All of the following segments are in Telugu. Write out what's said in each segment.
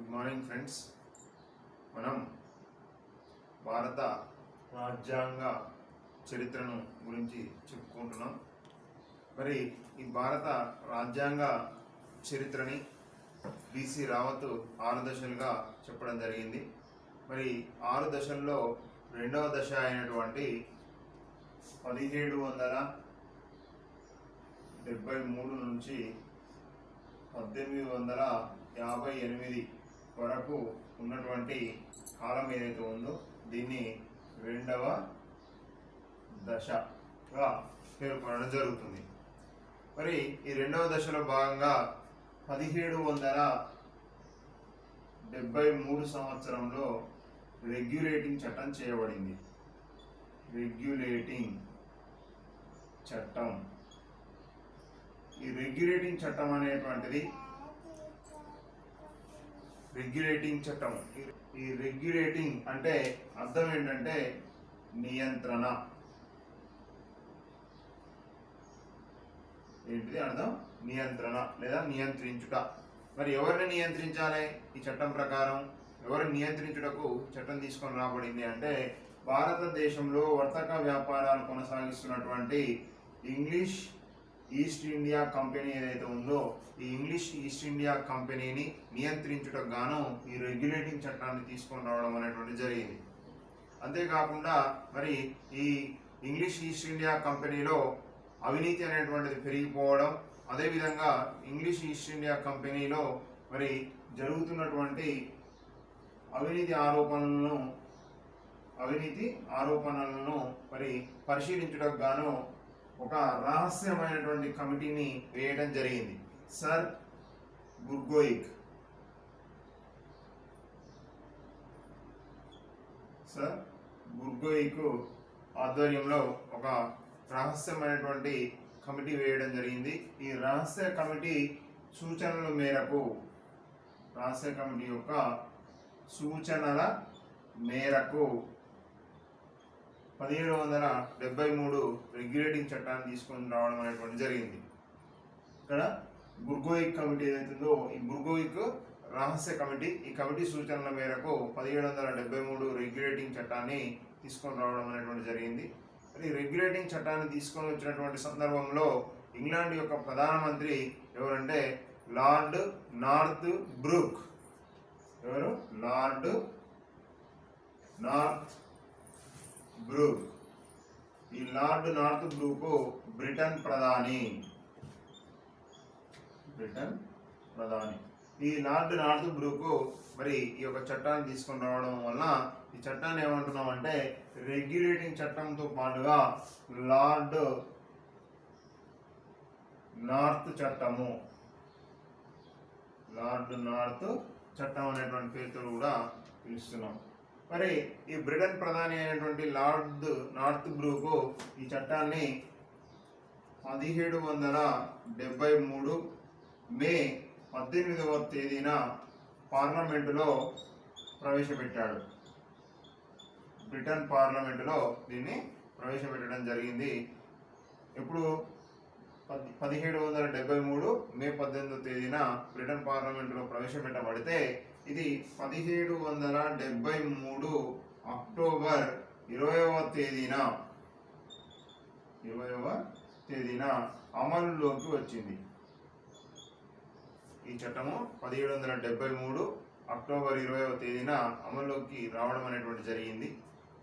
Good morning friends. మనం భారత రాజ్యాంగ చరిత్రను గురించి చెప్పుకుంటున్నాం. మరి ఈ భారత రాజ్యాంగ చరిత్రని బిసి రావత్ 6 దశలుగా చెప్పడం జరిగింది. మరి 6 దశల్లో రెండవ దశ అయినటువంటి 1773 నుంచి 1858 వరకు ఉన్నటువంటి కాలం ఏదైతే ఉందో దీన్ని రెండవ దశగా పేర్కొనడం జరుగుతుంది. మరి ఈ రెండవ దశలో భాగంగా 1773 సంవత్సరంలో రెగ్యులేటింగ్ చట్టం చేయబడింది. రెగ్యులేటింగ్ చట్టం. ఈ రెగ్యులేటింగ్ చట్టం అనేటువంటిది రెగ్యులేటింగ్ చట్టం. ఈ రెగ్యులేటింగ్ అంటే అర్థం ఏంటంటే నియంత్రణ. ఏంటిది అర్థం? నియంత్రణ లేదా నియంత్రించుట. మరి ఎవరిని నియంత్రించాలి? ఈ చట్టం ప్రకారం ఎవరిని నియంత్రించుటకు చట్టం తీసుకొని రాబడింది అంటే భారతదేశంలో వర్తక వ్యాపారాలు కొనసాగిస్తున్నటువంటి ఇంగ్లీష్ ఈస్ట్ ఇండియా కంపెనీ ఏదైతే ఉందో ఈ ఇంగ్లీష్ ఈస్ట్ ఇండియా కంపెనీని నియంత్రించుటకు గాను ఈ రెగ్యులేటింగ్ చట్టాన్ని తీసుకొని రావడం అనేటువంటి జరిగింది. అంతేకాకుండా మరి ఈ ఇంగ్లీష్ ఈస్ట్ ఇండియా కంపెనీలో అవినీతి అనేటువంటిది పెరిగిపోవడం, అదేవిధంగా ఇంగ్లీష్ ఈస్ట్ ఇండియా కంపెనీలో మరి జరుగుతున్నటువంటి అవినీతి ఆరోపణలను మరి పరిశీలించడానికి గాను ఒక రహస్యమైనటువంటి కమిటీని వేయడం జరిగింది. సర్ బుర్గోయిక్ ఆధ్వర్యంలో ఒక రహస్యమైనటువంటి కమిటీ వేయడం జరిగింది. ఈ రహస్య కమిటీ యొక్క సూచనల మేరకు 1773 రెగ్యులేటింగ్ చట్టాన్ని తీసుకొని రావడం అనేటువంటి జరిగింది. ఇక్కడ బుర్గోయిక్ కమిటీ ఏదైతుందో ఈ బుర్గోయిక్ రహస్య కమిటీ, ఈ కమిటీ సూచనల మేరకు 1773 రెగ్యులేటింగ్ చట్టాన్ని తీసుకొని రావడం అనేటువంటి జరిగింది. ఈ రెగ్యులేటింగ్ చట్టాన్ని తీసుకొని వచ్చినటువంటి సందర్భంలో ఇంగ్లాండ్ యొక్క ప్రధానమంత్రి ఎవరంటే లార్డ్ నార్త్ బ్రూక్. ఎవరు? Lord Northbrook. ఈ లార్డ్ నార్త్ బ్రూక్ బ్రిటన్ ప్రధాని. ఈ లార్డ్ నార్త్ బ్రూక్ మరి ఈ యొక్క చట్టాన్ని తీసుకొని రావడం వలన ఈ చట్టాన్ని ఏమంటున్నాం అంటే రెగ్యులేటింగ్ చట్టంతో పాటుగా లార్డ్ నార్త్ చట్టం అనేటువంటి పేరుతో కూడా పిలుస్తున్నాం. మరి ఈ బ్రిటన్ ప్రధాని అయినటువంటి లార్డ్ నార్త్ బ్రూక్ ఈ చట్టాన్ని 1773 మే 18వ తేదీన పార్లమెంటులో ప్రవేశపెట్టాడు. బ్రిటన్ పార్లమెంటులో దీన్ని ప్రవేశపెట్టడం జరిగింది. ఎప్పుడు? 1773 మే 18వ తేదీన బ్రిటన్ పార్లమెంటులో ప్రవేశపెట్టబడితే ఇది 1773 అక్టోబర్ 20వ తేదీన అమలులోకి వచ్చింది. ఈ చట్టము 1773 అక్టోబర్ 20వ తేదీన అమల్లోకి రావడం అనేటువంటి జరిగింది.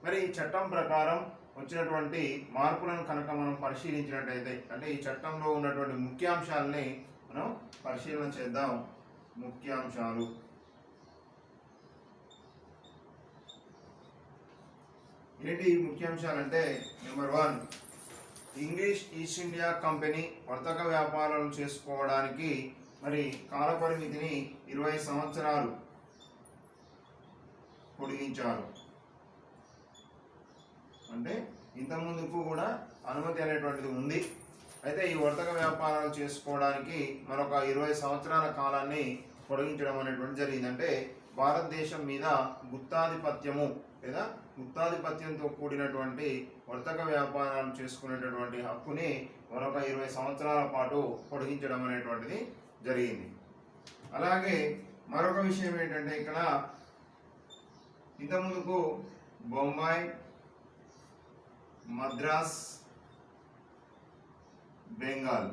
మరి ఈ చట్టం ప్రకారం వచ్చినటువంటి మార్పులను కనుక మనం పరిశీలించినట్టయితే అంటే ఈ చట్టంలో ఉన్నటువంటి ముఖ్యాంశాలని మనం పరిశీలన చేద్దాం. ముఖ్యాంశాలు ఏంటి? ముఖ్యాంశాలంటే number 1, English East India company వర్తక వ్యాపారాలు చేసుకోవడానికి మరి కాలపరిమితిని 20 సంవత్సరాలు పొడిగించారు. అంటే ఇంతకుముందుకు కూడా అనుమతి అనేటువంటిది ఉంది. అయితే ఈ వర్తక వ్యాపారాలు చేసుకోవడానికి మరొక 20 సంవత్సరాల కాలాన్ని పొడిగించడం అనేటువంటి జరిగింది. అంటే భారతదేశం మీద గుత్తాధిపత్యంతో కూడినటువంటి వర్తక వ్యాపారాలు చేసుకునేటటువంటి హక్కుని మరొక 20 సంవత్సరాల పాటు పొడిగించడం అనేటువంటిది జరిగింది. అలాగే మరొక విషయం ఏంటంటే ఇక్కడ ఇంతకుముందుకు బొంబాయి, మద్రాస్, బెంగాల్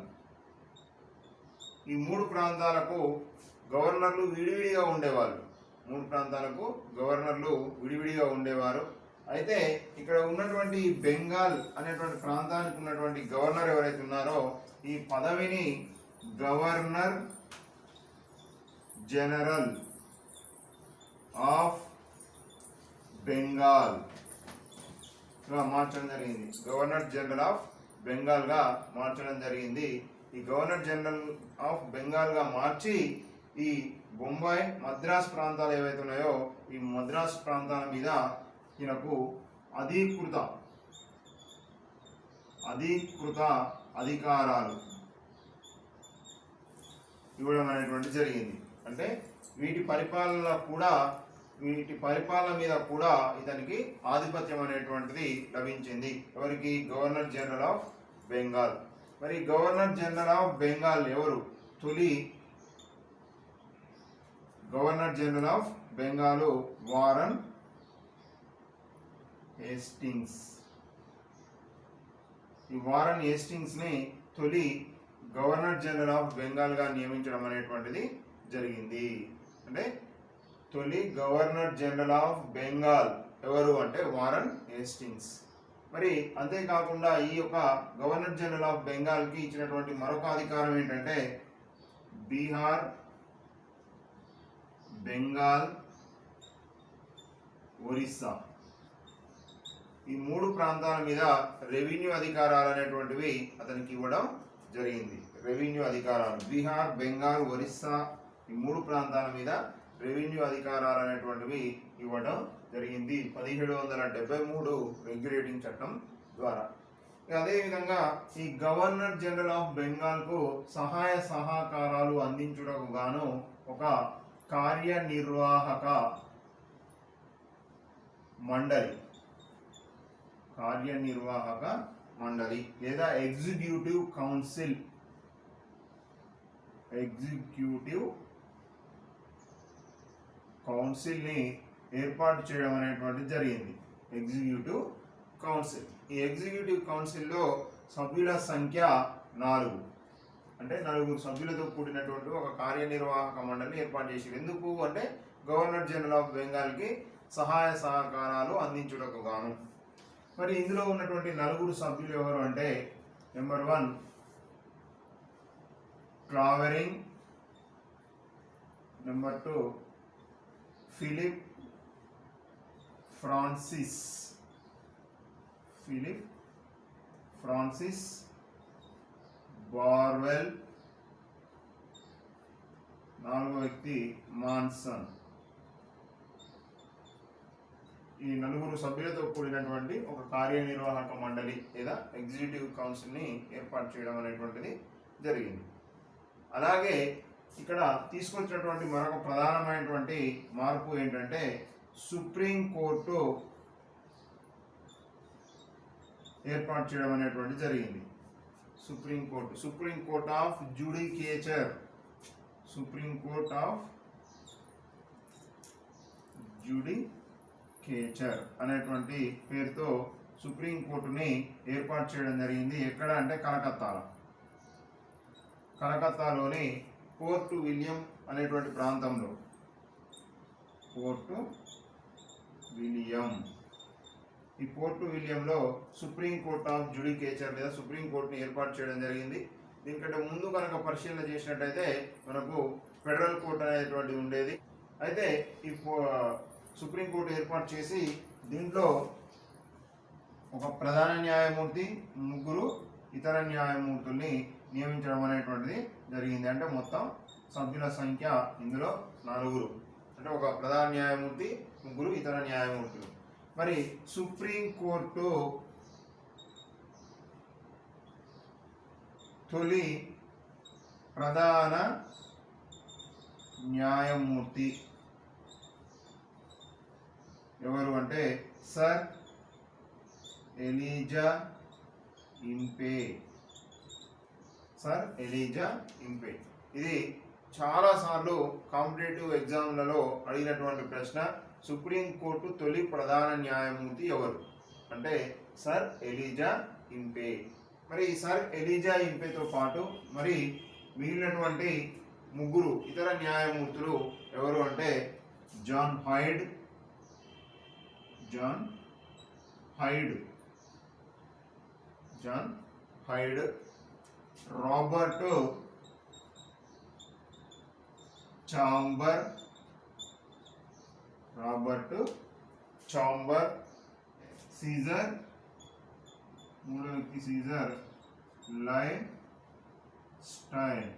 ఈ మూడు ప్రాంతాలకు గవర్నర్లు విడివిడిగా ఉండేవాళ్ళు. మూడు ప్రాంతాలకు గవర్నర్లు విడివిడిగా ఉండేవారు. అయితే ఇక్కడ ఉన్నటువంటి బెంగాల్ అనేటువంటి ప్రాంతానికి ఉన్నటువంటి గవర్నర్ ఎవరైతే ఉన్నారో ఈ పదవిని గవర్నర్ జనరల్ ఆఫ్ బెంగాల్ గా మార్చడం జరిగింది. గవర్నర్ జనరల్ ఆఫ్ బెంగాల్ గా మార్చడం జరిగింది. ఈ గవర్నర్ జనరల్ ఆఫ్ బెంగాల్ గా మార్చి ఈ బొంబాయి, మద్రాస్ ప్రాంతాలు ఏవైతే ఉన్నాయో ఈ మద్రాస్ ప్రాంతాల మీద ఈయనకు అధీకృత అధికారాలు ఇవ్వడం అనేటువంటి జరిగింది. అంటే వీటి పరిపాలన మీద కూడా ఇతనికి ఆధిపత్యం అనేటువంటిది లభించింది. ఎవరికి? Governor general of Bengal. మరి గవర్నర్ జనరల్ ఆఫ్ బెంగాల్ ఎవరు? తొలి governor general of Bengal Warren Hastings. ఈ వారన్ హేస్టింగ్స్ ని తొలి గవర్నర్ జనరల్ ఆఫ్ బెంగాల్ గా నియమించడం అనేటువంటిది జరిగింది. అంటే తొలి గవర్నర్ జనరల్ ఆఫ్ బెంగాల్ ఎవరు అంటే వారన్ హేస్టింగ్స్. మరి అంతేకాకుండా ఈ యొక్క గవర్నర్ జనరల్ ఆఫ్ బెంగాల్ కి ఇచ్చినటువంటి మరొక అధికారం ఏంటంటే బీహార్, బెంగాల్, ఒరిస్సా ఈ మూడు ప్రాంతాల మీద రెవెన్యూ అధికారాలు అనేటువంటివి అతనికి ఇవ్వడం జరిగింది. రెవెన్యూ అధికారాలు బీహార్, బెంగాల్, ఒరిస్సా ఈ మూడు ప్రాంతాల మీద రెవెన్యూ అధికారాలు అనేటువంటివి ఇవ్వడం జరిగింది 1773 రెగ్యులేటింగ్ చట్టం ద్వారా. అదేవిధంగా ఈ గవర్నర్ జనరల్ ఆఫ్ బెంగాల్ కు సహాయ సహకారాలు అందించుటకు గాను ఒక కార్యనిర్వాహక మండలి లేదా ఎగ్జిక్యూటివ్ కౌన్సిల్ ని ఏర్పాటు చేయడం అనేటువంటిది జరిగింది. Executive council. ఈ ఎగ్జిక్యూటివ్ కౌన్సిల్లో సభ్యుల సంఖ్య 4. అంటే 4 సభ్యులతో కూడినటువంటి ఒక కార్యనిర్వాహక మండలిని ఏర్పాటు చేశారు. ఎందుకు అంటే గవర్నర్ జనరల్ ఆఫ్ బెంగాల్ కి సహాయ సహకారాలు అందించుటకు గాను. మరి ఇందులో ఉన్నటువంటి 4 సభ్యులు ఎవరు అంటే number 1 క్లావెరింగ్, number 2 Philip Francis Barwell, 4వ వ్యక్తి మాన్సన్. ఈ 4 సభ్యులతో కూడినటువంటి ఒక కార్యనిర్వాహక మండలి లేదా ఎగ్జిక్యూటివ్ కౌన్సిల్ ని ఏర్పాటు చేయడం అనేటువంటిది జరిగింది. అలాగే ఇక్కడ తీసుకొచ్చినటువంటి మరొక ప్రధానమైనటువంటి మార్పు ఏంటంటే సుప్రీం కోర్టు ఏర్పాటు చేయడం అనేటువంటి జరిగింది. సుప్రీం కోర్ట్ ఆఫ్ జుడికేచర్ అనేటువంటి పేరుతో సుప్రీం కోర్టుని ఏర్పాటు చేయడం జరిగింది. ఎక్కడ అంటే కలకత్తాలోని పోర్ట్ విలియం అనేటువంటి ప్రాంతంలో. ఈ పోర్ట్ విలియంలో సుప్రీం కోర్ట్ ఆఫ్ జుడికేచర్ లేదా సుప్రీం కోర్టుని ఏర్పాటు చేయడం జరిగింది. దీనికంటే ముందు కనుక పరిశీలన చేసినట్టయితే మనకు ఫెడరల్ కోర్ట్ అనేటువంటిది ఉండేది. అయితే ఈ సుప్రీం కోర్టు ఏర్పాటు చేసి దీంట్లో ఒక ప్రధాన న్యాయమూర్తి, 3 ఇతర న్యాయమూర్తుల్ని నియమించడం అనేటువంటిది జరిగింది. అంటే మొత్తం సభ్యుల సంఖ్య ఇందులో 4. అంటే ఒక ప్రధాన న్యాయమూర్తి, 3 ఇతర న్యాయమూర్తులు. మరి సుప్రీం కోర్టు తొలి ప్రధాన న్యాయమూర్తి ఎవరు అంటే సర్ ఎలిజా ఇంపే. ఇది చాలాసార్లు కాంపిటేటివ్ ఎగ్జామ్లలో అడిగినటువంటి ప్రశ్న, సుప్రీంకోర్టు తొలి ప్రధాన న్యాయమూర్తి ఎవరు అంటే సర్ ఎలిజా ఇంపే. మరి సర్ ఎలిజా ఇంపేతో పాటు మరి మిగిలినటువంటి ముగ్గురు ఇతర న్యాయమూర్తులు ఎవరు అంటే John Hyde, Robert Chamber, Caesar, మూడో వ్యక్తి సీజర్ లైమ్ స్టైన్.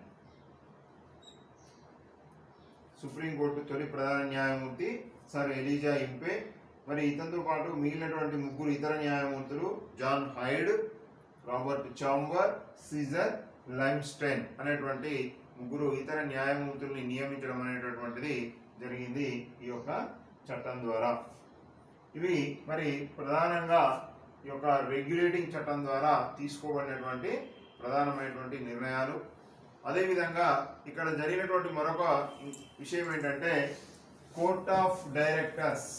సుప్రీంకోర్టు తొలి ప్రధాన న్యాయమూర్తి సర్ ఎలిజా ఇంపే. మరి ఇతనితో పాటు మిగిలినటువంటి ముగ్గురు ఇతర న్యాయమూర్తులు John Hyde, Robert Chamber, Caesar Lemaistre అనేటువంటి ముగ్గురు ఇతర న్యాయమూర్తుల్ని నియమించడం అనేటటువంటిది జరిగింది ఈ యొక్క చట్టం ద్వారా. ఇవి మరి ప్రధానంగా ఈ యొక్క రెగ్యులేటింగ్ చట్టం ద్వారా తీసుకోబడినటువంటి ప్రధానమైనటువంటి నిర్ణయాలు. అదేవిధంగా ఇక్కడ జరిగినటువంటి మరొక విషయం ఏంటంటే కోర్ట్ ఆఫ్ డైరెక్టర్స్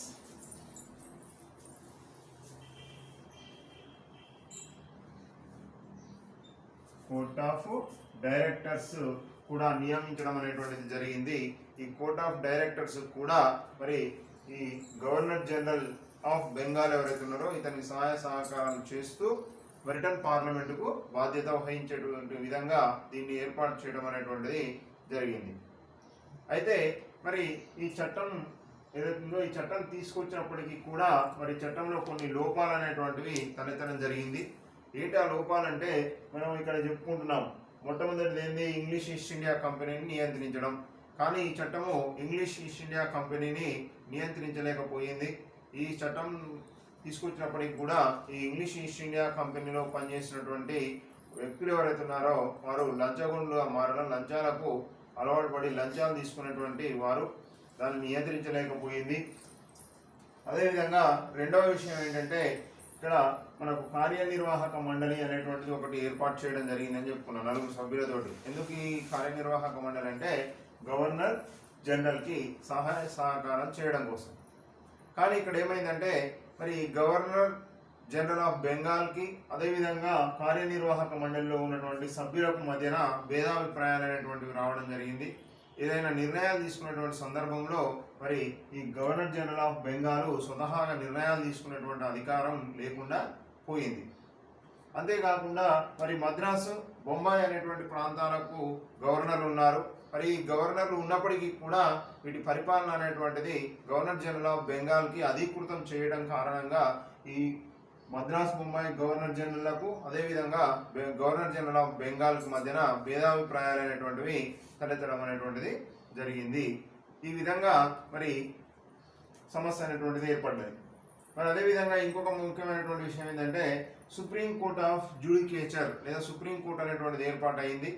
కూడా నియమించడం అనేటువంటిది జరిగింది. ఈ కోర్ట్ ఆఫ్ డైరెక్టర్స్ కూడా మరి ఈ గవర్నర్ జనరల్ ఆఫ్ బెంగాల్ ఎవరైతే ఉన్నారో ఇతనికి సహాయ సహకారాలు చేస్తూ బ్రిటన్ పార్లమెంటుకు బాధ్యత వహించేటువంటి విధంగా దీన్ని ఏర్పాటు చేయడం అనేటువంటిది జరిగింది. అయితే మరి ఈ చట్టం ఏదైతుందో ఈ చట్టం తీసుకొచ్చినప్పటికీ కూడా మరి చట్టంలో కొన్ని లోపాలు అనేటువంటివి తలెత్తడం జరిగింది. ఏంటి ఆ లోపాలంటే మనం ఇక్కడ చెప్పుకుంటున్నాం. మొట్టమొదటిది ఏంది, ఇంగ్లీష్ ఈస్ట్ ఇండియా కంపెనీని నియంత్రించడం. కానీ ఈ చట్టము ఇంగ్లీష్ ఈస్ట్ ఇండియా కంపెనీని నియంత్రించలేకపోయింది. ఈ చట్టం తీసుకొచ్చినప్పటికీ కూడా ఈ ఇంగ్లీష్ ఈస్ట్ ఇండియా కంపెనీలో పనిచేసినటువంటి వ్యక్తులు ఎవరైతే ఉన్నారో వారు లంచగొండుగా మారడం, లంచాలకు అలవాటు పడి లంచాలు తీసుకున్నటువంటి వారు దాన్ని నియంత్రించలేకపోయింది. అదేవిధంగా రెండవ విషయం ఏంటంటే ఇక్కడ మనకు కార్యనిర్వాహక మండలి అనేటువంటిది ఒకటి ఏర్పాటు చేయడం జరిగిందని చెప్పుకున్నాం 4 సభ్యులతోటి. ఎందుకు ఈ కార్యనిర్వాహక మండలి అంటే గవర్నర్ జనరల్కి సహాయ సహకారం చేయడం కోసం. కానీ ఇక్కడ ఏమైందంటే మరి గవర్నర్ జనరల్ ఆఫ్ బెంగాల్కి అదేవిధంగా కార్యనిర్వాహక మండలిలో ఉన్నటువంటి సభ్యులకు మధ్యన భేదాభిప్రాయాలు అనేటువంటివి రావడం జరిగింది. ఏదైనా నిర్ణయాలు తీసుకునేటువంటి సందర్భంలో మరి ఈ గవర్నర్ జనరల్ ఆఫ్ బెంగాల్ స్వతహాగా నిర్ణయాలు తీసుకునేటువంటి అధికారం లేకుండా పోయింది. అంతేకాకుండా మరి మద్రాసు, బొంబాయి అనేటువంటి ప్రాంతాలకు గవర్నర్లు ఉన్నారు. మరి ఈ గవర్నర్లు ఉన్నప్పటికీ కూడా వీటి పరిపాలన అనేటువంటిది గవర్నర్ జనరల్ ఆఫ్ బెంగాల్కి అధీకృతం చేయడం కారణంగా ఈ మద్రాసు, బొంబాయి గవర్నర్ జనరల్లకు అదేవిధంగా గవర్నర్ జనరల్ ఆఫ్ బెంగాల్కి మధ్యన భేదాభిప్రాయాలు అనేటువంటివి తలెత్తడం అనేటువంటిది జరిగింది. ఈ విధంగా మరి సమస్య అనేటువంటిది ఏర్పడ్డది. మరి అదేవిధంగా ఇంకొక ముఖ్యమైనటువంటి విషయం ఏంటంటే సుప్రీం కోర్ట్ ఆఫ్ జ్యుడికేచర్ లేదా సుప్రీం కోర్ట్ అనేటువంటిది ఏర్పాటైంది.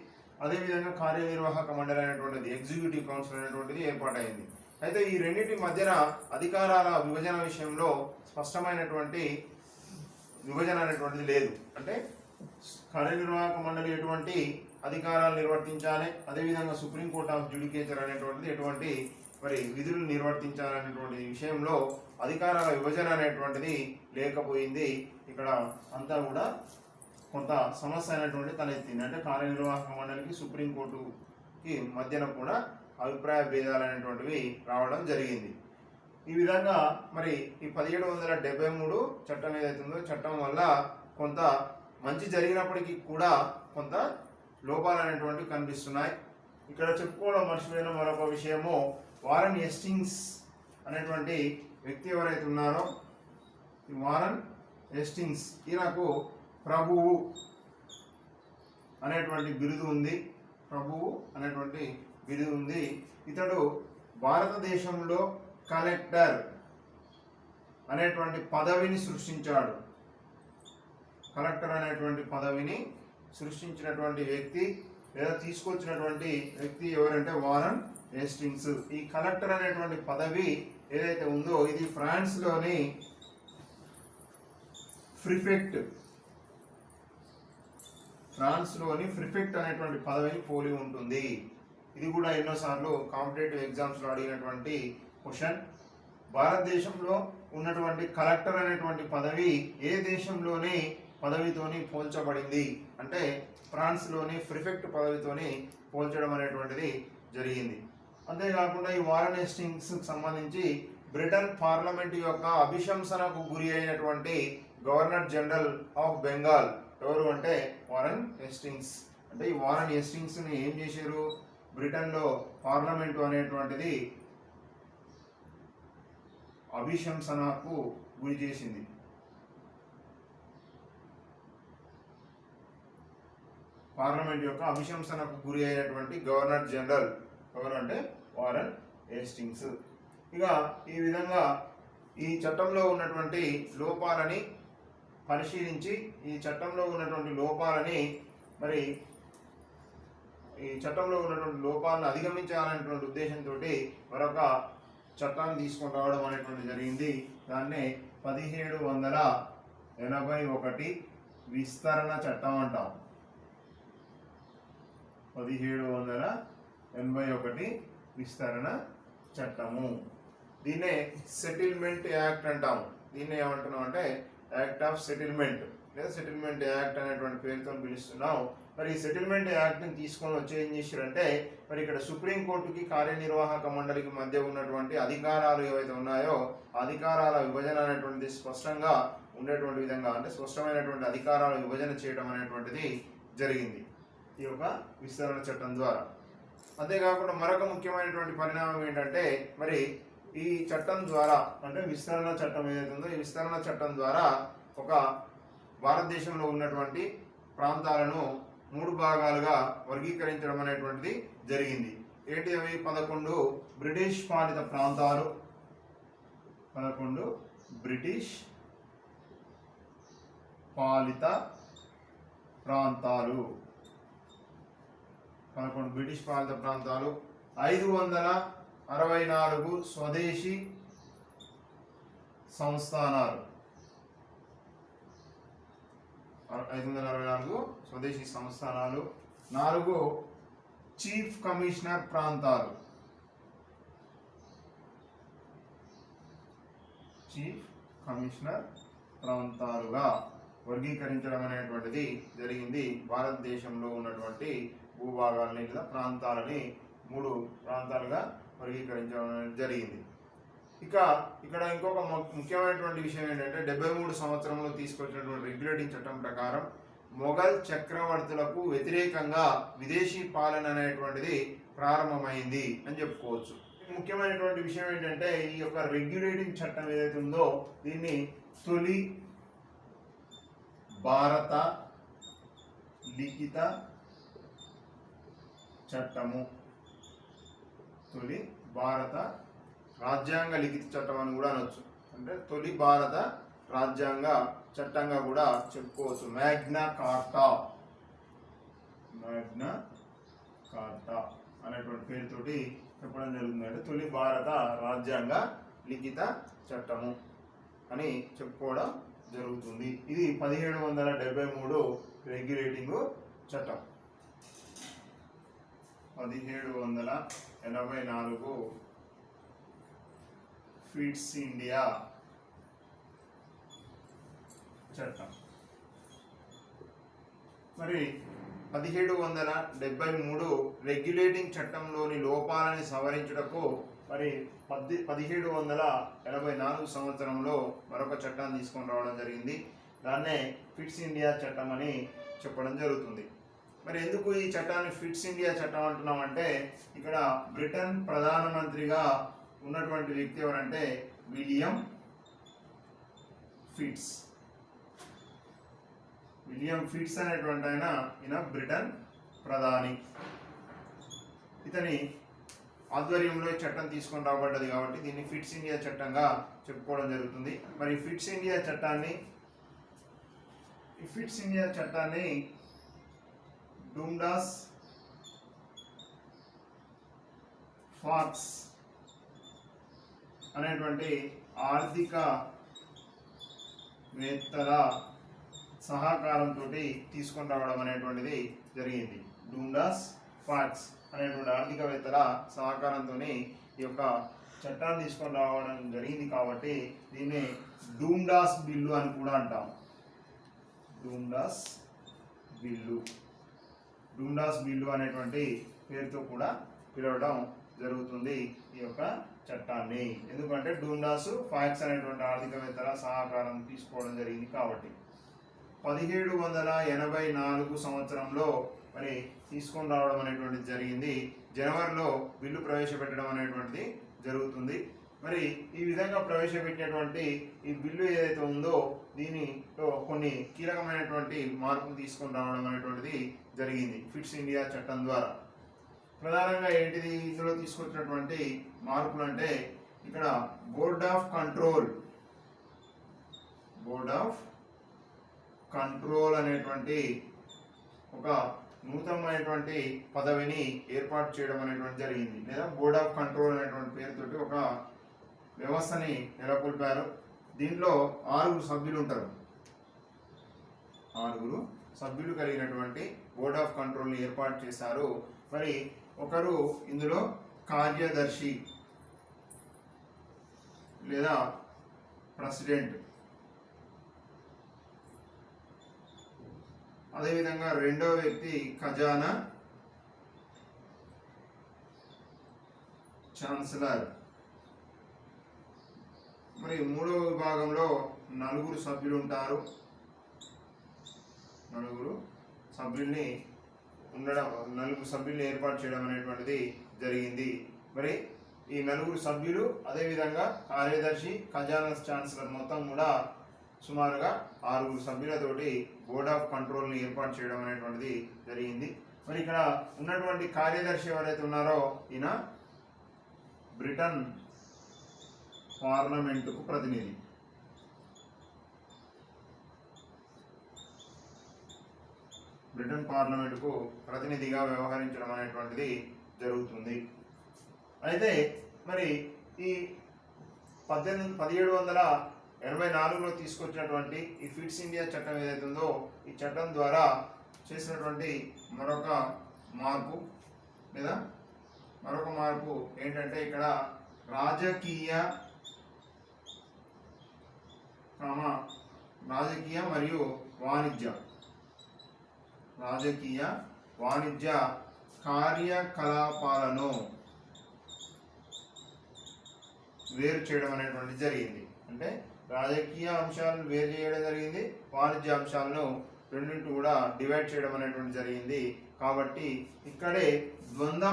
అదేవిధంగా కార్యనిర్వాహక మండలి అనేటువంటిది ఎగ్జిక్యూటివ్ కౌన్సిల్ అనేటువంటిది ఏర్పాటైంది. అయితే ఈ రెండింటి మధ్యన అధికారాల విభజన విషయంలో స్పష్టమైనటువంటి విభజన అనేటువంటిది లేదు. అంటే కార్యనిర్వాహక మండలి ఎటువంటి అధికారాలు నిర్వర్తించాలి, అదేవిధంగా సుప్రీం కోర్ట్ ఆఫ్ జ్యుడికేచర్ అనేటువంటిది ఎటువంటి మరి విధులు నిర్వర్తించాలనేటువంటి విషయంలో అధికారాల విభజన అనేటువంటిది లేకపోయింది. ఇక్కడ అంతా కూడా కొంత సమస్య అనేటువంటి తలెత్తింది. అంటే కార్యనిర్వాహక మండలికి సుప్రీంకోర్టుకి మధ్యన కూడా అభిప్రాయ భేదాలు అనేటువంటివి రావడం జరిగింది. ఈ విధంగా మరి ఈ 1773 చట్టం ఏదైతుందో చట్టం వల్ల కొంత మంచి జరిగినప్పటికీ కూడా కొంత లోపాలు అనేటువంటివి కనిపిస్తున్నాయి. ఇక్కడ చెప్పుకోవడం మర్చిపోయిన మరొక విషయము, వారన్ హేస్టింగ్స్ అనేటువంటి వ్యక్తి ఎవరైతే ఉన్నారో ఈ వారన్ హేస్టింగ్స్ ఈయనకు ప్రభువు అనేటువంటి బిరుదు ఉంది. ఇతడు భారతదేశంలో కలెక్టర్ అనేటువంటి పదవిని సృష్టించాడు. కలెక్టర్ అనేటువంటి పదవిని సృష్టించినటువంటి వ్యక్తి లేదా తీసుకొచ్చినటువంటి వ్యక్తి ఎవరంటే వారన్ హేస్టింగ్స్. ఈ కలెక్టర్ అనేటువంటి పదవి ఏదైతే ఉందో ఇది ఫ్రాన్స్లోని ప్రిఫెక్ట్ అనేటువంటి పదవిని పోలి ఉంటుంది. ఇది కూడా ఎన్నోసార్లు కాంపిటేటివ్ ఎగ్జామ్స్లో అడిగినటువంటి క్వశ్చన్. భారతదేశంలో ఉన్నటువంటి కలెక్టర్ అనేటువంటి పదవి ఏ దేశంలోని పదవితోని పోల్చబడింది అంటే ఫ్రాన్స్లోని ప్రిఫెక్ట్ పదవితోని పోల్చడం అనేటువంటిది జరిగింది. అంతేకాకుండా ఈ వారన్ హేస్టింగ్స్కి సంబంధించి బ్రిటన్ పార్లమెంట్ యొక్క అభిశంసనకు గురి అయినటువంటి గవర్నర్ జనరల్ ఆఫ్ బెంగాల్ ఎవరు అంటే వారన్ హేస్టింగ్స్. అంటే ఈ వారన్ హేస్టింగ్స్ని ఏం చేశారు, బ్రిటన్లో పార్లమెంటు అనేటువంటిది అభిశంసనకు గురి చేసింది. పార్లమెంట్ యొక్క అభిశంసనకు గురి అయినటువంటి గవర్నర్ జనరల్ ఎవరు అంటే వారన్ హేస్టింగ్స్. ఇక ఈ విధంగా ఈ చట్టంలో ఉన్నటువంటి లోపాలని పరిశీలించి ఈ చట్టంలో ఉన్నటువంటి లోపాలని మరి ఈ చట్టంలో ఉన్నటువంటి లోపాలను అధిగమించాలనేటువంటి ఉద్దేశంతో మరొక చట్టాన్ని తీసుకొని రావడం అనేటువంటి జరిగింది. దాన్నే 1781 విస్తరణ చట్టం అంటాం. 1781 విస్తరణ చట్టము. దీన్నే సెటిల్మెంట్ యాక్ట్ అంటాము. దీన్నే ఏమంటున్నాం అంటే యాక్ట్ ఆఫ్ సెటిల్మెంట్ లేదా సెటిల్మెంట్ యాక్ట్ అనేటువంటి పేరుతో పిలుస్తున్నాం. మరి ఈ సెటిల్మెంట్ యాక్ట్ని తీసుకొని వచ్చి ఏం చేశారంటే మరి ఇక్కడ సుప్రీంకోర్టుకి కార్యనిర్వాహక మండలికి మధ్య ఉన్నటువంటి అధికారాలు ఏవైతే ఉన్నాయో అధికారాల విభజన అనేటువంటిది స్పష్టంగా ఉండేటువంటి విధంగా అంటే స్పష్టమైనటువంటి అధికారాల విభజన చేయడం అనేటువంటిది జరిగింది ఈ యొక్క విస్తరణ చట్టం ద్వారా. అంతేకాకుండా మరొక ముఖ్యమైనటువంటి పరిణామం ఏంటంటే మరి ఈ చట్టం ద్వారా అంటే విస్తరణ చట్టం ఏదైతే ఉందో ఈ విస్తరణ చట్టం ద్వారా ఒక భారతదేశంలో ఉన్నటువంటి ప్రాంతాలను 3 భాగాలుగా వర్గీకరించడం అనేటువంటిది జరిగింది. ఏంటి అవి? 11 బ్రిటిష్ పాలిత ప్రాంతాలు, 11 బ్రిటిష్ పాలిత ప్రాంతాలు, 11 బ్రిటిష్ పాలిత ప్రాంతాలు, 564 స్వదేశీ సంస్థానాలు, 564 స్వదేశీ సంస్థానాలు, 4 చీఫ్ కమిషనర్ ప్రాంతాలు, చీఫ్ కమిషనర్ ప్రాంతాలుగా వర్గీకరించడం అనేటువంటిది జరిగింది. భారతదేశంలో ఉన్నటువంటి భూభాగాలని లేదా ప్రాంతాలని 3 ప్రాంతాలుగా వర్గీకరించడం అనేది జరిగింది. ఇక ఇక్కడ ఇంకొక ముఖ్యమైనటువంటి విషయం ఏంటంటే 73 సంవత్సరంలో తీసుకొచ్చినటువంటి రెగ్యులేటింగ్ చట్టం ప్రకారం మొఘల్ చక్రవర్తులకు వ్యతిరేకంగా విదేశీ పాలన అనేటువంటిది ప్రారంభమైంది అని చెప్పుకోవచ్చు. ముఖ్యమైనటువంటి విషయం ఏంటంటే ఈ యొక్క రెగ్యులేటింగ్ చట్టం ఏదైతే ఉందో దీన్ని తొలి భారత లిఖిత చట్టము, తొలి భారత రాజ్యాంగ లిఖిత చట్టం అని కూడా అనొచ్చు. అంటే తొలి భారత రాజ్యాంగ చట్టంగా కూడా చెప్పుకోవచ్చు. మ్యాగ్నా కార్టా, మ్యాగ్నా కార్టా అనేటువంటి పేరుతోటి చెప్పడం జరుగుతుంది. అంటే తొలి భారత రాజ్యాంగ లిఖిత చట్టము అని చెప్పుకోవడం జరుగుతుంది. ఇది 1773 రెగ్యులేటింగ్ చట్టం. 1784 ఫిట్స్ ఇండియా చట్టం. మరి 1773 రెగ్యులేటింగ్ చట్టంలోని లోపాలని సవరించుటకు మరి 1784 సంవత్సరంలో మరొక చట్టాన్ని తీసుకొని రావడం జరిగింది. దాన్నే ఫిట్స్ ఇండియా చట్టం అని చెప్పడం జరుగుతుంది. మరి ఎందుకు ఈ చట్టాన్ని ఫిట్స్ ఇండియా చట్టం అంటున్నామంటే ఇక్కడ బ్రిటన్ ప్రధానమంత్రిగా ఉన్నటువంటి వ్యక్తి ఎవరంటే విలియం ఫిట్స్. విలియం ఫిట్స్ అనేటువంటి ఈయన బ్రిటన్ ప్రధాని. ఇతని ఆధ్వర్యంలో చట్టం తీసుకొని రాబడ్డది కాబట్టి దీన్ని ఫిట్స్ ఇండియా చట్టంగా చెప్పుకోవడం జరుగుతుంది. మరి ఫిట్స్ ఇండియా చట్టాన్ని డూమ్డాస్ ఫాక్స్ అనేటువంటి ఆర్థిక వేత్తల సహకారంతో తీసుకొని రావడం అనేటువంటిది జరిగింది. డూమ్డాస్ ఫాక్స్ అనేటువంటి ఆర్థికవేత్తల సహకారంతో ఈ యొక్క చట్టాన్ని తీసుకొని రావడం జరిగింది. కాబట్టి దీన్ని డూమ్డాస్ బిల్లు అని కూడా అంటాం. డూమ్డాస్ బిల్లు అనేటువంటి పేరుతో కూడా పిలవడం జరుగుతుంది ఈ యొక్క చట్టాన్ని. ఎందుకంటే డూమ్డాస్ ఫాక్స్ అనేటువంటి ఆర్థికవేత్తల సహకారం తీసుకోవడం జరిగింది కాబట్టి. 1784 సంవత్సరంలో మరి తీసుకొని రావడం అనేటువంటిది జరిగింది. జనవరిలో బిల్లు ప్రవేశపెట్టడం అనేటువంటిది జరుగుతుంది. మరి ఈ విధంగా ప్రవేశపెట్టినటువంటి ఈ బిల్లు ఏదైతే ఉందో దీనిలో కొన్ని కీలకమైనటువంటి మార్పులు తీసుకొని రావడం అనేటువంటిది జరిగింది ఫిట్స్ ఇండియా చట్టం ద్వారా. ప్రధానంగా ఏంటిది ఇందులో తీసుకొచ్చినటువంటి మార్పులు అంటే ఇక్కడ బోర్డ్ ఆఫ్ కంట్రోల్ అనేటువంటి ఒక నూతనమైనటువంటి పదవిని ఏర్పాటు చేయడం అనేటువంటి జరిగింది. లేదా బోర్డ్ ఆఫ్ కంట్రోల్ అనేటువంటి పేరుతోటి ఒక వ్యవస్థని నెలకొల్పారు. దీంట్లో 6 సభ్యులు ఉంటారు. 6 సభ్యులు కలిగినటువంటి బోర్డ్ ఆఫ్ కంట్రోల్ని ఏర్పాటు చేశారు. మరి ఒకరు ఇందులో కార్యదర్శి లేదా ప్రెసిడెంట్, అదేవిధంగా రెండో వ్యక్తి ఖజానా ఛాన్సలర్. మరి మూడో విభాగంలో 4 సభ్యులు ఉంటారు. 4 సభ్యుల్ని ఏర్పాటు చేయడం అనేటువంటిది జరిగింది. మరి ఈ 4 సభ్యులు అదేవిధంగా కార్యదర్శి ఖజానా ఛాన్సలర్ మొత్తం కూడా సుమారుగా 6 సభ్యులతోటి బోర్డ్ ఆఫ్ కంట్రోల్ని ఏర్పాటు చేయడం అనేటువంటిది జరిగింది. మరి ఇక్కడ ఉన్నటువంటి కార్యదర్శి ఎవరైతే ఉన్నారో ఈయన బ్రిటన్ పార్లమెంటుకు ప్రతినిధి. బ్రిటన్ పార్లమెంటుకు ప్రతినిధిగా వ్యవహరించడం అనేటువంటిది జరుగుతుంది. అయితే మరి ఈ 1784లో తీసుకొచ్చినటువంటి ఈ ఫిట్స్ ఇండియా చట్టం ఏదైతే ఉందో ఈ చట్టం ద్వారా చేసినటువంటి మరొక మార్పు ఏంటంటే ఇక్కడ రాజకీయ మరియు వాణిజ్య కార్యకలాపాలను వేరు చేయడం అనేటువంటి జరిగింది. అంటే రాజకీయ అంశాలను వేరు చేయడం జరిగింది, వాణిజ్య అంశాలను రెండింటి కూడా డివైడ్ చేయడం అనేటువంటి జరిగింది. కాబట్టి ఇక్కడే ద్వంద్వ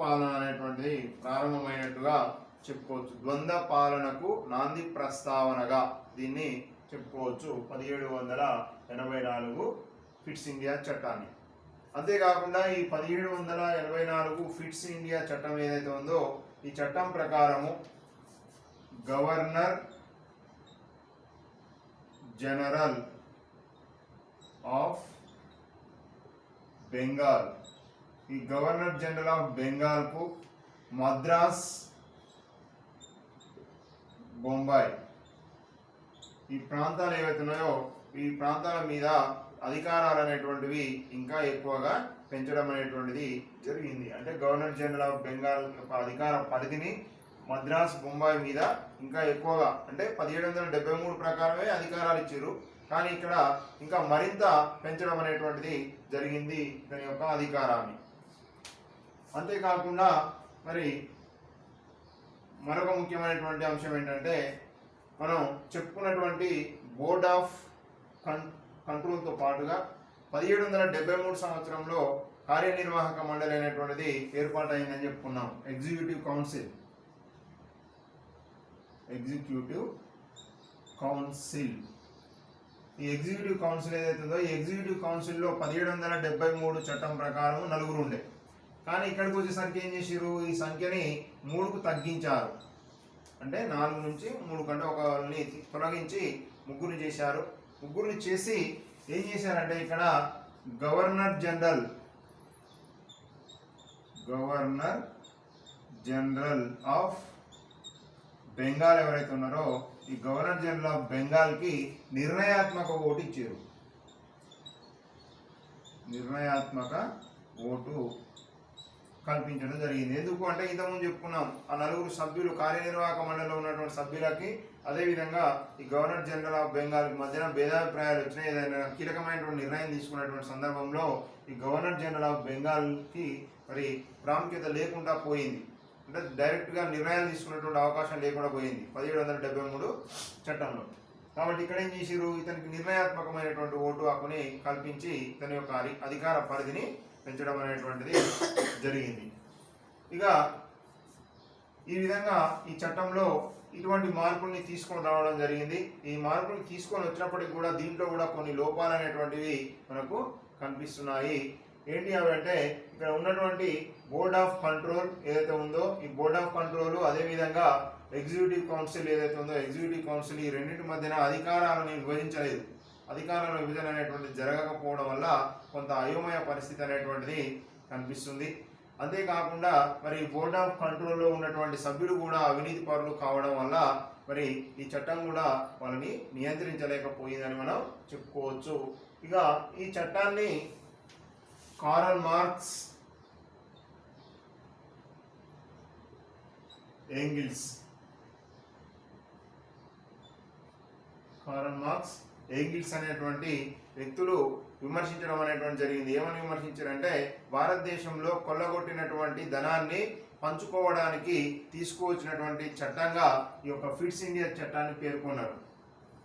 పాలన అనేటువంటిది ప్రారంభమైనట్టుగా చెప్పుకోవచ్చు. ద్వంద్వ పాలనకు నాంది ప్రస్తావనగా దీన్ని చెప్పుకోవచ్చు 1784 ఫిట్స్ ఇండియా చట్టాన్ని. అంతేకాకుండా ఈ 1784 ఫిట్స్ ఇండియా చట్టం ఏదైతే ఉందో ఈ చట్టం ప్రకారము గవర్నర్ జనరల్ ఆఫ్ బెంగాల్, ఈ గవర్నర్ జనరల్ ఆఫ్ బెంగాల్కు మద్రాస్, బొంబాయి ఈ ప్రాంతాలు ఏవైతే ఉన్నాయో ఈ ప్రాంతాల మీద అధికారాలు అనేటువంటివి ఇంకా ఎక్కువగా పెంచడం అనేటువంటిది జరిగింది. అంటే గవర్నర్ జనరల్ ఆఫ్ బెంగాల్ యొక్క అధికార పరిధిని మద్రాస్, బొంబాయి మీద ఇంకా ఎక్కువగా, అంటే 1773 ప్రకారమే అధికారాలు ఇచ్చారు, కానీ ఇక్కడ ఇంకా మరింత పెంచడం అనేటువంటిది జరిగింది దాని యొక్క అధికారాన్ని. అంతేకాకుండా మరి మరొక ముఖ్యమైనటువంటి అంశం ఏంటంటే మనం చెప్పుకున్నటువంటి బోర్డ్ ఆఫ్ కంట్రోల్తో పాటుగా 1773 సంవత్సరంలో కార్యనిర్వాహక మండలి అనేటువంటిది ఏర్పాటైందని చెప్పుకున్నాం. ఎగ్జిక్యూటివ్ కౌన్సిల్ ఈ ఎగ్జిక్యూటివ్ కౌన్సిల్ ఏదైతే ఉందో ఈ ఎగ్జిక్యూటివ్ కౌన్సిల్లో 1773 చట్టం ప్రకారం 4 ఉండే, కానీ ఇక్కడికి వచ్చేసరికి ఏం చేసారు, ఈ సంఖ్యని 3కు తగ్గించారు. అంటే 4 నుంచి 3 కంటే ఒకరిని తొలగించి 3 చేశారు. 3 చేసి ఏం చేశారంటే ఇక్కడ గవర్నర్ జనరల్ ఆఫ్ బెంగాల్ ఎవరైతే ఉన్నారో ఈ గవర్నర్ జనరల్ ఆఫ్ బెంగాల్కి నిర్ణయాత్మక ఓటు ఇచ్చారు. నిర్ణయాత్మక ఓటు కల్పించడం జరిగింది. ఎందుకు అంటే ఇంతకుముందు చెప్పుకున్నాం, ఆ నలుగురు సభ్యులు కార్యనిర్వాహక మండలిలో ఉన్నటువంటి సభ్యులకి అదేవిధంగా ఈ గవర్నర్ జనరల్ ఆఫ్ బెంగాల్కి మధ్యన భేదాభిప్రాయాలు వచ్చినాయి. ఏదైనా కీలకమైనటువంటి నిర్ణయం తీసుకున్నటువంటి సందర్భంలో ఈ గవర్నర్ జనరల్ ఆఫ్ బెంగాల్కి మరి ప్రాముఖ్యత లేకుండా పోయింది. అంటే డైరెక్ట్గా నిర్ణయాలు తీసుకున్నటువంటి అవకాశం లేకుండా పోయింది 1773 చట్టంలో. కాబట్టి ఇక్కడ ఏం చేసిరు, ఇతనికి నిర్ణయాత్మకమైనటువంటి ఓటు హక్కుని కల్పించి ఇతని యొక్క అధికార పరిధిని పెంచడం అనేటువంటిది జరిగింది. ఇక ఈ విధంగా ఈ చట్టంలో ఇటువంటి మార్పుల్ని తీసుకొని రావడం జరిగింది. ఈ మార్పులు తీసుకొని వచ్చినప్పటికీ కూడా దీంట్లో కూడా కొన్ని లోపాలు అనేటువంటివి మనకు కనిపిస్తున్నాయి. ఏంటి అవి అంటే, ఇక్కడ ఉన్నటువంటి బోర్డ్ ఆఫ్ కంట్రోల్ ఏదైతే ఉందో ఈ బోర్డ్ ఆఫ్ కంట్రోల్, అదేవిధంగా ఎగ్జిక్యూటివ్ కౌన్సిల్ ఏదైతే ఉందో ఎగ్జిక్యూటివ్ కౌన్సిల్, ఈ రెండింటి మధ్యన అధికారాలను విభజించలేదు. అధికారాల విభజన అనేటువంటిది జరగకపోవడం వల్ల కొంత అయోమయ పరిస్థితి అనేటువంటిది కనిపిస్తుంది. అంతేకాకుండా మరి బోర్డ్ ఆఫ్ కంట్రోల్లో ఉన్నటువంటి సభ్యులు కూడా అవినీతి పరులు కావడం వల్ల మరి ఈ చట్టం కూడా వాళ్ళని నియంత్రించలేకపోయిందని మనం చెప్పుకోవచ్చు. ఇక ఈ చట్టాన్ని కార్ల్ మార్క్స్, ఏంగిల్స్ అనేటువంటి వ్యక్తులు విమర్శించడం అనేటువంటి జరిగింది. ఏమని విమర్శించారంటే, భారతదేశంలో కొల్లగొట్టినటువంటి ధనాన్ని పంచుకోవడానికి తీసుకువచ్చినటువంటి చట్టంగా ఈ యొక్క ఫిట్స్ ఇండియా చట్టాన్ని పేర్కొన్నారు.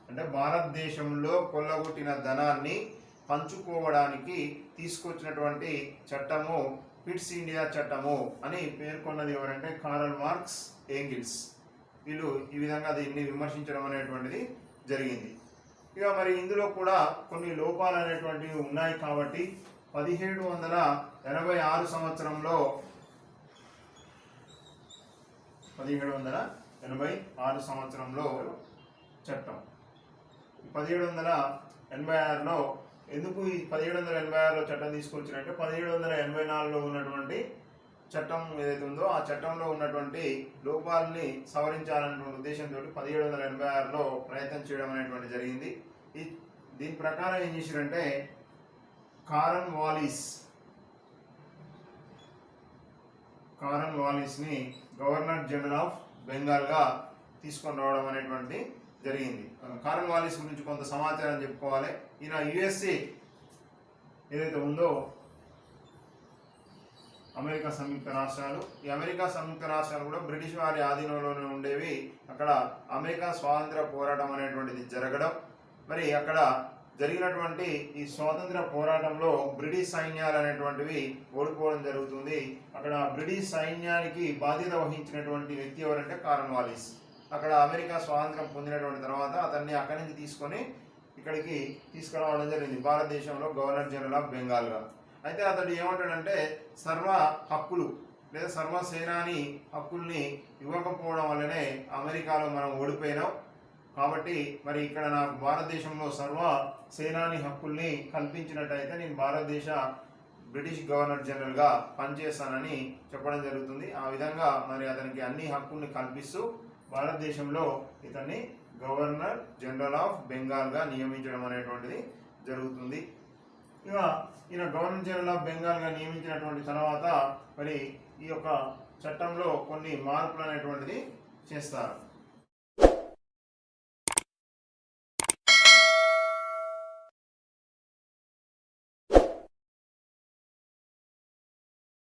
అంటే భారతదేశంలో కొల్లగొట్టిన ధనాన్ని పంచుకోవడానికి తీసుకొచ్చినటువంటి చట్టము ఫిట్స్ ఇండియా చట్టము అని పేర్కొన్నది ఎవరంటే కార్ల్ మార్క్స్, ఏంగిల్స్. వీళ్ళు ఈ విధంగా దీన్ని విమర్శించడం అనేటువంటిది జరిగింది. ఇక మరి ఇందులో కూడా కొన్ని లోపాలు అనేటువంటివి ఉన్నాయి. కాబట్టి 1786 సంవత్సరంలో 1786 సంవత్సరంలో చట్టం 1786లో ఎందుకు ఈ 1786లో చట్టం తీసుకొచ్చినట్టే 1784లో ఉన్నటువంటి చట్టం ఏదైతే ఉందో ఆ చట్టంలో ఉన్నటువంటి లోపాలని సవరించాలనేటువంటి ఉద్దేశంతో 1786లో ప్రయత్నం చేయడం అనేటువంటి జరిగింది. దీని ప్రకారం ఏం చేశారంటే, కార్ల్ వాలిస్ని గవర్నర్ జనరల్ ఆఫ్ బెంగాల్గా తీసుకొని రావడం అనేటువంటి జరిగింది. కార్ల్ వాలిస్ గురించి కొంత సమాచారం చెప్పుకోవాలి. ఈయన యుఎస్ఏ ఏదైతే ఉందో అమెరికా సంయుక్త రాష్ట్రాలు, ఈ అమెరికా సంయుక్త రాష్ట్రాలు కూడా బ్రిటిష్ వారి ఆధీనంలోనే ఉండేవి. అక్కడ అమెరికా స్వాతంత్ర పోరాటం అనేటువంటిది జరగడం, మరి అక్కడ జరిగినటువంటి ఈ స్వాతంత్ర పోరాటంలో బ్రిటిష్ సైన్యాలు అనేటువంటివి ఓడిపోవడం జరుగుతుంది. అక్కడ బ్రిటిష్ సైన్యానికి బాధ్యత వహించినటువంటి వ్యక్తి ఎవరంటే కార్ల్ వాలిస్. అక్కడ అమెరికా స్వాతంత్రం పొందినటువంటి తర్వాత అతన్ని అక్కడి నుంచి తీసుకొని ఇక్కడికి తీసుకురావడం జరిగింది, భారతదేశంలో గవర్నర్ జనరల్ ఆఫ్ బెంగాల్గా. అయితే అతడు ఏమంటాడంటే, సర్వ హక్కులు లేదా సర్వసేనాని హక్కుల్ని ఇవ్వకపోవడం వల్లనే అమెరికాలో మనం ఓడిపోయినాం. కాబట్టి మరి ఇక్కడ నాకు భారతదేశంలో సర్వ సేనాని హక్కుల్ని కల్పించినట్టయితే నేను బ్రిటిష్ గవర్నర్ జనరల్గా పనిచేస్తానని చెప్పడం జరుగుతుంది. ఆ విధంగా మరి అతనికి అన్ని హక్కుల్ని కల్పిస్తూ భారతదేశంలో ఇతన్ని గవర్నర్ జనరల్ ఆఫ్ బెంగాల్గా నియమించడం అనేటువంటిది జరుగుతుంది. ఇక ఈయన గవర్నర్ జనరల్ ఆఫ్ బెంగాల్గా నియమించినటువంటి తర్వాత మరి ఈ యొక్క చట్టంలో కొన్ని మార్పులు అనేటువంటిది చేస్తారు.